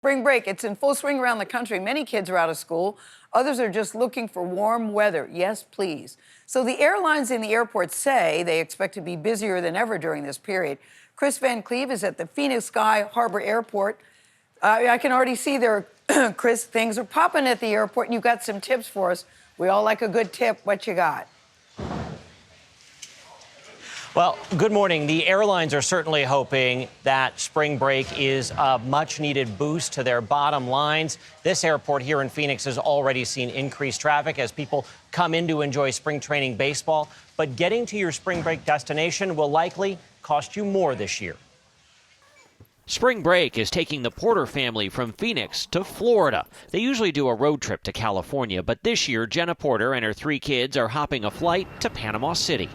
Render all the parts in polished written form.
Spring break, it's in full swing around the country. Many kids are out of school. Others are just looking for warm weather. Yes, please. So the airlines and the airports say they expect to be busier than ever during this period. Kris Van Cleave is at the Phoenix Sky Harbor Airport. I can already see there, Kris, things are popping at the airport, and you've got some tips for us. We all like a good tip. What you got? Well, good morning. The airlines are certainly hoping that spring break is a much-needed boost to their bottom lines. This airport here in Phoenix has already seen increased traffic as people come in to enjoy spring training baseball. But getting to your spring break destination will likely cost you more this year. Spring break is taking the Porter family from Phoenix to Florida. They usually do a road trip to California, but this year, Jenna Porter and her 3 kids are hopping a flight to Panama City.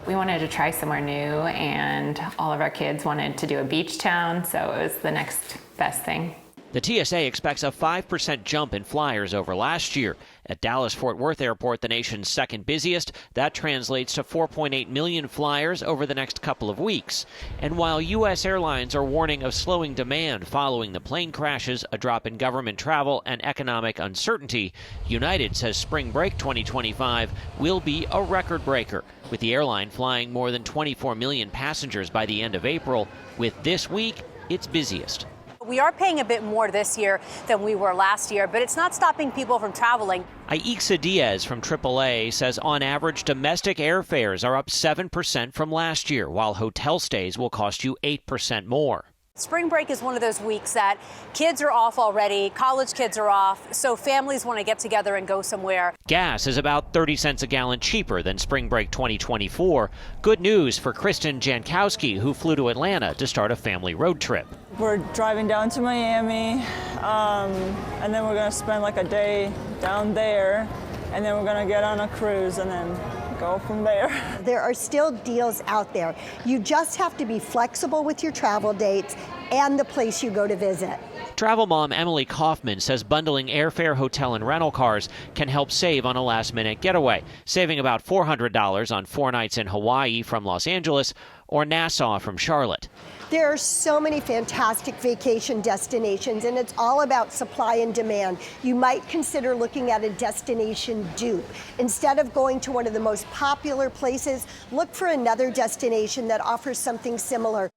We wanted to try somewhere new, and all of our kids wanted to do a beach town, so it was the next best thing. The TSA expects a 5% jump in flyers over last year. At Dallas-Fort Worth Airport, the nation's second busiest, that translates to 4.8 million flyers over the next couple of weeks. And while U.S. airlines are warning of slowing demand following the plane crashes, a drop in government travel, and economic uncertainty, United says spring break 2025 will be a record breaker, with the airline flying more than 24 million passengers by the end of April, with this week its busiest. We are paying a bit more this year than we were last year, but it's not stopping people from traveling. Aixa Diaz from AAA says on average domestic airfares are up 7% from last year, while hotel stays will cost you 8% more. Spring break is one of those weeks that kids are off already, college kids are off, so families want to get together and go somewhere. Gas is about 30 cents a gallon cheaper than spring break 2024. Good news for Kristen Jankowski, who flew to Atlanta to start a family road trip. We're driving down to Miami, and then we're going to spend like a day down there, and then we're going to get on a cruise and then go from there. There are still deals out there. You just have to be flexible with your travel dates and the place you go to visit. Travel mom Emily Kaufman says bundling airfare, hotel, and rental cars can help save on a last-minute getaway, saving about $400 on 4 nights in Hawaii from Los Angeles or Nassau from Charlotte. There are so many fantastic vacation destinations, and it's all about supply and demand. You might consider looking at a destination dupe. Instead of going to one of the most popular places, look for another destination that offers something similar.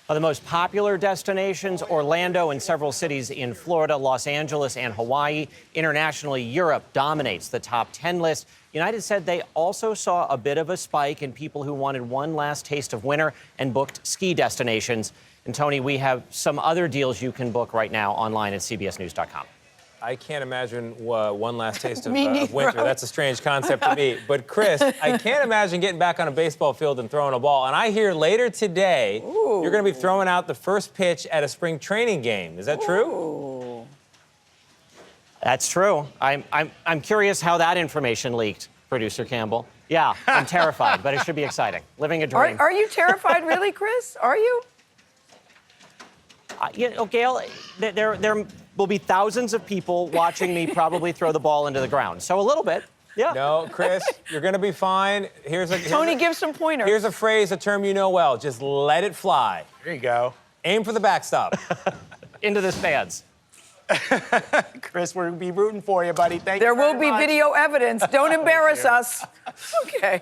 The most popular destinations, Orlando and several cities in Florida, Los Angeles, and Hawaii. Internationally, Europe dominates the top 10 list. United said they also saw a bit of a spike in people who wanted one last taste of winter and booked ski destinations. And Tony, we have some other deals you can book right now online at cbsnews.com. I can't imagine one last taste of winter. That's a strange concept to me. But, Kris, I can't imagine getting back on a baseball field and throwing a ball. And I hear later today you're going to be throwing out the first pitch at a spring training game. Is that true? That's true. I'm curious how that information leaked, producer Campbell. Yeah, I'm terrified, but it should be exciting. Living a dream. Are you terrified, really, Kris? Are you? You know, Gayle, there will be thousands of people watching me probably throw the ball into the ground. So a little bit, yeah. No, Kris, you're going to be fine. Tony, give some pointers. Here's a phrase, a term you know well. Just let it fly. There you go. Aim for the backstop. Into the stands. Kris, we'll be rooting for you, buddy. Thank you. There will be video evidence. Don't embarrass us. Okay.